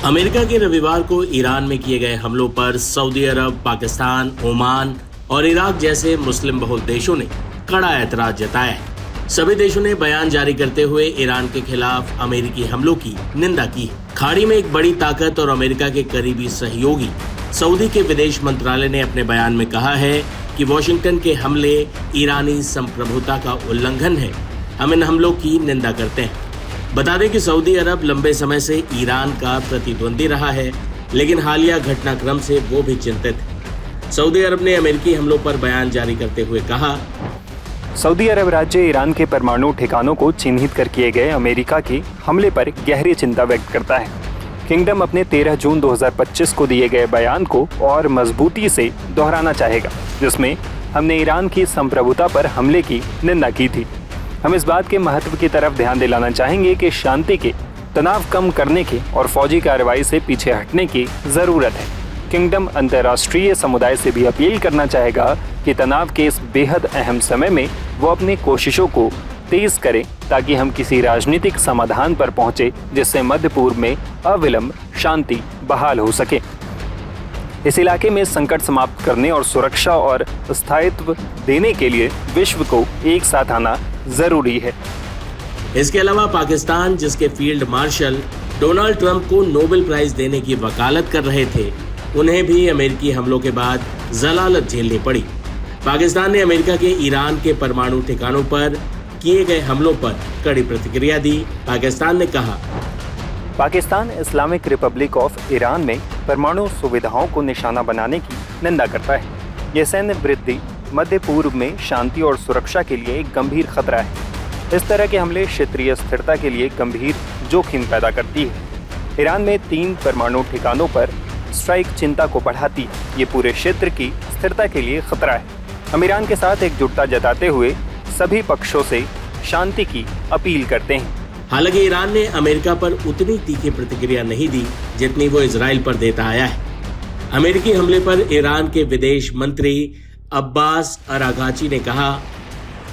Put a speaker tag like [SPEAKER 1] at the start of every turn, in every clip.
[SPEAKER 1] America के रविवार को ईरान में किए गए हमलों पर सऊदी अरब, पाकिस्तान, ओमान और इराक जैसे मुस्लिम बहुल देशों ने कड़ा ऐतराज जताया है। सभी देशों ने बयान जारी करते हुए ईरान के खिलाफ अमेरिकी हमलों की निंदा की है। खाड़ी में एक बड़ी ताकत और अमेरिका के करीबी सहयोगी सऊदी के विदेश मंत्रालय ने अपने बयान में कहा है कि वॉशिंगटन के हमले ईरानी संप्रभुता का उल्लंघन है। हम इन हमलों की निंदा करते हैं। बता दें कि सऊदी अरब लंबे समय से ईरान का प्रतिद्वंदी रहा है, लेकिन हालिया घटनाक्रम से वो भी चिंतित है। सऊदी अरब ने अमेरिकी हमलों पर बयान जारी करते हुए कहा,
[SPEAKER 2] सऊदी अरब राज्य ईरान के परमाणु ठिकानों को चिन्हित कर किए गए अमेरिका के हमले पर गहरी चिंता व्यक्त करता है। किंगडम अपने 13 जून 2025 को दिए गए बयान को और मजबूती से दोहराना चाहेगा, जिसमें हमने ईरान की संप्रभुता पर हमले की निंदा की थी। हम इस बात के महत्व की तरफ ध्यान दिलाना चाहेंगे कि शांति के, तनाव कम करने के और फौजी कार्रवाई से पीछे हटने की जरूरत है। किंगडम अंतर्राष्ट्रीय समुदाय से भी अपील करना चाहेगा कि तनाव के इस बेहद अहम समय में वो अपनी कोशिशों को तेज करें ताकि हम किसी राजनीतिक समाधान पर पहुंचे जिससे मध्य पूर्व में अविलंब शांति बहाल हो सके। इस इलाके में संकट समाप्त करने और सुरक्षा और स्थायित्व देने के लिए विश्व को एक साथ आना जरूरी है।
[SPEAKER 1] इसके अलावा पाकिस्तान, जिसके फील्ड मार्शल डोनाल्ड ट्रंप को नोबेल प्राइज देने की वकालत कर रहे थे, उन्हें भी अमेरिकी हमलों के बाद जलालत झेलनी पड़ी। पाकिस्तान ने अमेरिका के ईरान के परमाणु ठिकानों पर किए गए हमलों पर कड़ी प्रतिक्रिया दी। पाकिस्तान ने कहा,
[SPEAKER 2] Pakistan Islamic Republic of Iran में परमाणु सुविधाओं को निशाना बनाने की निंदा करता है। यह सैन्य वृद्धि मध्य पूर्व में शांति और सुरक्षा के लिए एक गंभीर खतरा है। इस तरह के हमले क्षेत्रीय स्थिरता के लिए गंभीर जोखिम पैदा करती है। ईरान में 3 परमाणु ठिकानों पर स्ट्राइक चिंता को बढ़ाती है। ये पूरे क्षेत्र की स्थिरता के लिए खतरा है। हम ईरान के साथ एकजुटता जताते हुए सभी पक्षों से शांति की अपील करते हैं।
[SPEAKER 1] हालांकि ईरान ने अमेरिका पर उतनी तीखी प्रतिक्रिया नहीं दी जितनी वो इजराइल पर देता आया है। अमेरिकी हमले पर ईरान के विदेश मंत्री अब्बास अरागाची ने कहा,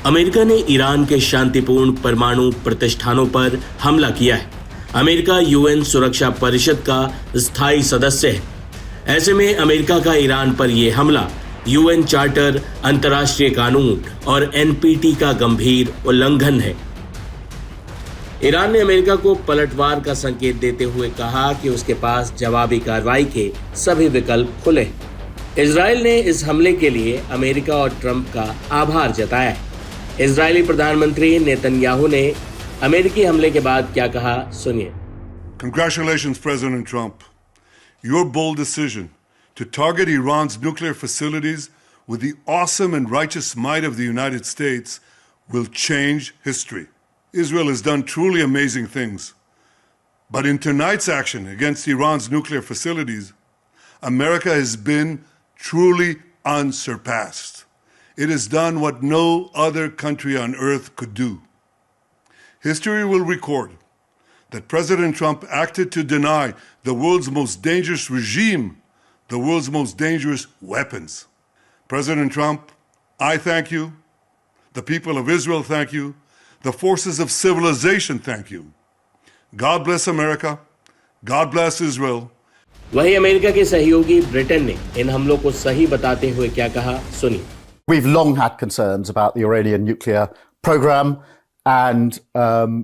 [SPEAKER 1] अमेरिका ने ईरान के शांतिपूर्ण परमाणु प्रतिष्ठानों पर हमला किया है। अमेरिका यूएन सुरक्षा परिषद का स्थायी सदस्य है। ऐसे में अमेरिका का ईरान पर यह हमला यूएन चार्टर, अंतर्राष्ट्रीय कानून और एनपीटी का गंभीर उल्लंघन है। ईरान ने अमेरिका को पलटवार का संकेत देते हुए कहा कि उसके पास जवाबी कार्रवाई के सभी विकल्प खुले हैं। इजराइल ने इस हमले के लिए अमेरिका और ट्रंप का आभार जताया है। इजरायली प्रधानमंत्री नेतन्याहू ने अमेरिकी हमले के बाद क्या कहा, सुनिए।
[SPEAKER 3] Congratulations, President Trump. Your bold decision to target Iran's nuclear facilities with the awesome and righteous might of the United States will change history. Israel has done truly amazing things. But in tonight's action against Iran's nuclear facilities, America has been truly unsurpassed. It has done what no other country on earth could do. History will record that President Trump acted to deny the world's most dangerous regime the world's most dangerous weapons. President Trump, I thank you. The people of Israel thank you. The forces of civilization thank you. God bless America. God bless Israel.
[SPEAKER 1] वही America के सहयोगी Britain ने इन हमलों को सही बताते हुए क्या कहा, सुनिए।
[SPEAKER 4] We've long had concerns about the Iranian nuclear program and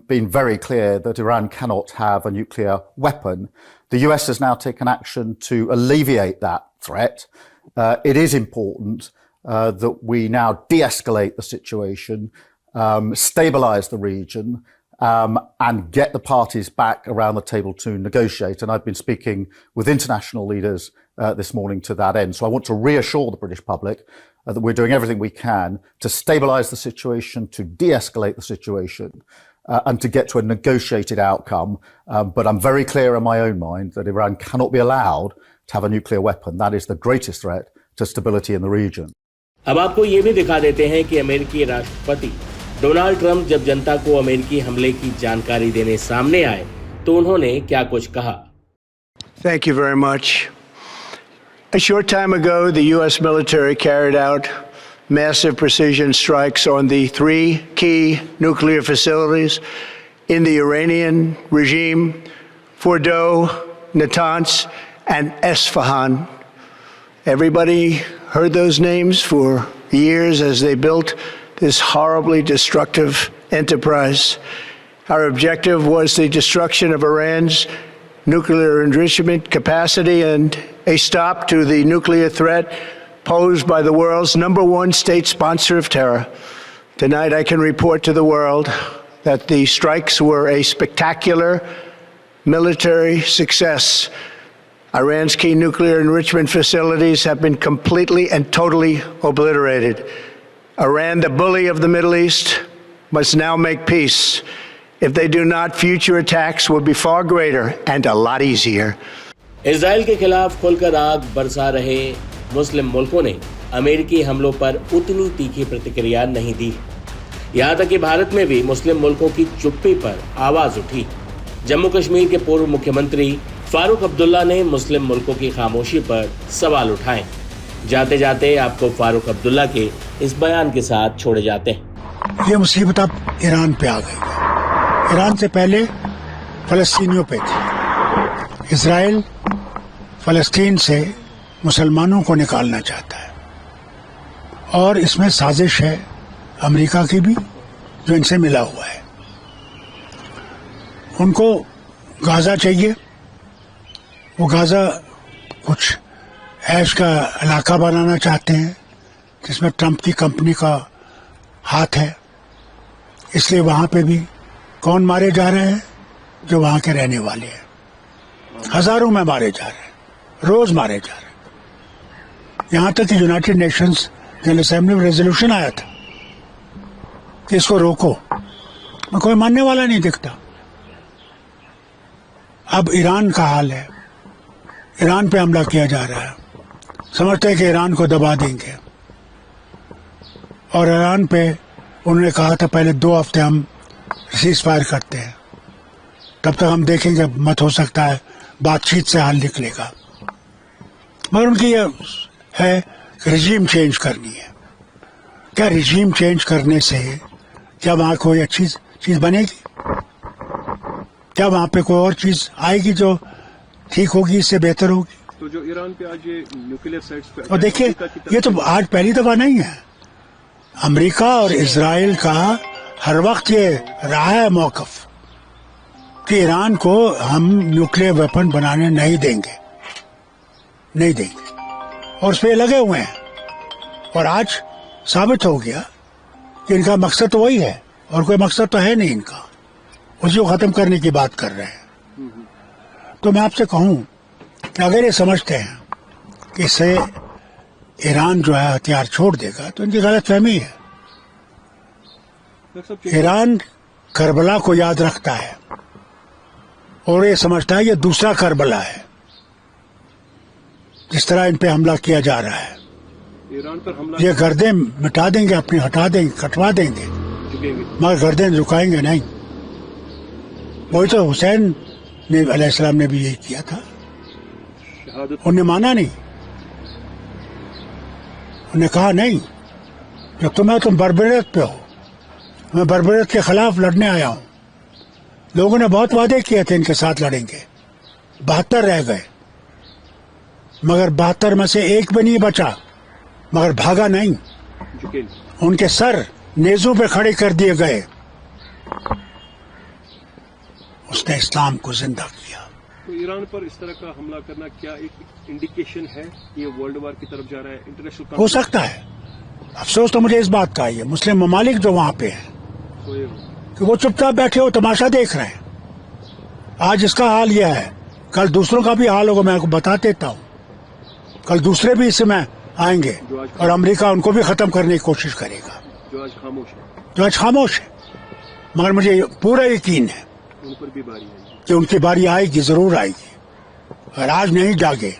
[SPEAKER 4] been very clear that Iran cannot have a nuclear weapon. The US has now taken action to alleviate that threat. It is important that we now de-escalate the situation, stabilize the region, and get the parties back around the table to negotiate. And I've been speaking with international leaders this morning to that end. So I want to reassure the British public that we're doing everything we can to stabilize the situation, to de-escalate the situation, and to get to a negotiated outcome. But I'm very clear in my own mind that Iran cannot be allowed to have a nuclear weapon. That is the greatest threat to stability in the region.
[SPEAKER 1] अब आपको ये भी दिखा देते हैं कि अमेरिकी राष्ट्रपति डोनाल्ड ट्रंप जब जनता को अमेरिकी हमले की जानकारी देने सामने आए तो उन्होंने क्या कुछ कहा।
[SPEAKER 5] Thank you very much. A short time ago, the U.S. military carried out massive precision strikes on the 3 key nuclear facilities in the Iranian regime: Fordow, Natanz, and Esfahan. Everybody heard those names for years as they built this horribly destructive enterprise. Our objective was the destruction of Iran's nuclear enrichment capacity and a stop to the nuclear threat posed by the world's #1 state sponsor of terror. Tonight, I can report to the world that the strikes were a spectacular military success. Iran's key nuclear enrichment facilities have been completely and totally obliterated. Iran, the bully of the Middle East, must now make peace. If they do not, future attacks will be far greater and a lot easier.
[SPEAKER 1] Israel के खिलाफ खुलकर आग बरसा रहे मुस्लिम मुल्कों ने अमेरिकी हमलों पर उतनी तीखी प्रतिक्रिया नहीं दी। यहाँ तक कि भारत में भी मुस्लिम मुल्कों की चुप्पी पर आवाज उठी। जम्मू कश्मीर के पूर्व मुख्यमंत्री फारूक अब्दुल्ला ने मुस्लिम मुल्कों की खामोशी पर सवाल उठाए। जाते जाते आपको फारूक अब्दुल्ला के इस बयान के साथ छोड़े जाते हैं।
[SPEAKER 6] ये मुसीबत अब ईरान पे आ गई। ईरान से पहले फलस्तीनियों पे थी। इजराइल फलस्तीन से मुसलमानों को निकालना चाहता है और इसमें साजिश है अमेरिका की भी, जो इनसे मिला हुआ है। उनको गाजा चाहिए। वो गाजा कुछ ऐश का इलाका बनाना चाहते हैं जिसमें ट्रंप की कंपनी का हाथ है। इसलिए वहां पे भी कौन मारे जा रहे हैं? जो वहां के रहने वाले हैं। हजारों में मारे जा रहे हैं, रोज मारे जा रहे हैं। यहां तक कि यूनाइटेड नेशंस जनरल असेंबली में रेजोल्यूशन आया था कि इसको रोको, मैं कोई मानने वाला नहीं दिखता। अब ईरान का हाल है, ईरान पे हमला किया जा रहा है। समझते हैं कि ईरान को दबा देंगे और ईरान पे उन्होंने कहा था पहले 2 हफ्ते हम सीज फायर करते हैं, तब तक हम देखेंगे, मत हो सकता है बातचीत से हल निकलेगा। मगर उनकी ये है कि रिजीम चेंज करनी है। क्या रिजीम चेंज करने से क्या वहां कोई अच्छी चीज बनेगी? क्या वहां पे कोई और चीज आएगी जो ठीक होगी, इससे बेहतर होगी?
[SPEAKER 7] तो जो ईरान पे आज ये न्यूक्लियर साइट्स पे,
[SPEAKER 6] और देखिए ये तो आज पहली दफा नहीं है। अमेरिका और इजराइल का हर वक्त ये रहा है मौकफ कि ईरान को हम न्यूक्लियर वेपन बनाने नहीं देंगे, नहीं देंगे, और उस पर लगे हुए हैं। और आज साबित हो गया कि इनका मकसद तो वही है और कोई मकसद तो है नहीं इनका, उसी को खत्म करने की बात कर रहे हैं। तो मैं आपसे कहूं कि अगर ये समझते हैं कि इससे ईरान जो है हथियार छोड़ देगा तो इनकी गलतफहमी है। ईरान करबला को याद रखता है और ये समझता है ये दूसरा करबला है। जिस तरह इन पे हमला किया जा रहा है,
[SPEAKER 7] ईरान पर हमला, ये
[SPEAKER 6] गर्दें मिटा देंगे, अपनी हटा देंगे, कटवा देंगे, मगर गर्दें झुकाएंगे नहीं। वही तो हुसैन ने अलैहिस्सलाम ने भी यही किया था। उन्होंने माना नहीं, उन्होंने कहा नहीं, जब तुम बर्बरियत पे हो, मैं बर्बरियत के खिलाफ लड़ने आया हूं। लोगों ने बहुत वादे किए थे इनके साथ लड़ेंगे, 72 रह गए, मगर 72 में से एक भी नहीं बचा, मगर भागा नहीं। उनके सर नेज़ों पे खड़े कर दिए गए। उसने इस्लाम को जिंदा किया।
[SPEAKER 7] तो ईरान पर इस तरह का हमला करना क्या एक इंडिकेशन है ये वर्ल्ड वार की तरफ जा रहा है? इंटरनेशनल
[SPEAKER 6] हो सकता है। अफसोस तो मुझे इस बात का है, मुस्लिम ममालिक जो वहां पे हैं कि वो चुपचाप बैठे हो, तमाशा देख रहे हैं। आज इसका हाल यह है, कल दूसरों का भी हाल होगा। मैं आपको बता देता हूँ, कल दूसरे भी इसमें आएंगे और अमेरिका उनको भी खत्म करने की कोशिश करेगा,
[SPEAKER 7] जो आज
[SPEAKER 6] खामोश है। मगर मुझे पूरा यकीन है
[SPEAKER 7] उन पर भी बारी आएगी,
[SPEAKER 6] कि उनकी बारी आएगी, जरूर आएगी। अगर आज नहीं जागे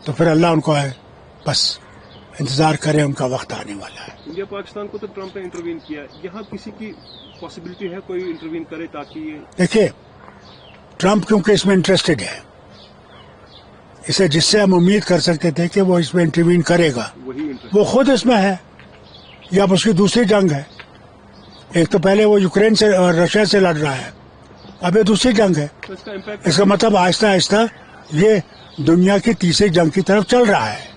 [SPEAKER 6] तो फिर अल्लाह उनको है, बस इंतजार करे, उनका वक्त आने वाला है।
[SPEAKER 7] इंडिया पाकिस्तान को तो ट्रंप ने इंटरवीन किया, यहाँ किसी की पॉसिबिलिटी है कोई इंटरवीन करे ताकि ये?
[SPEAKER 6] देखिए, ट्रंप क्योंकि इसमें इंटरेस्टेड है, इसे जिससे हम उम्मीद कर सकते थे कि वो इसमें इंटरवीन करेगा, वो खुद इसमें है, या उसकी दूसरी जंग है। एक तो पहले वो यूक्रेन से और रशिया से लड़ रहा है, अब ये दूसरी जंग है।
[SPEAKER 7] तो इसका इम्पैक्ट,
[SPEAKER 6] इसका मतलब आहिस्ता आहिस्ता ये दुनिया की तीसरी जंग की तरफ चल रहा है।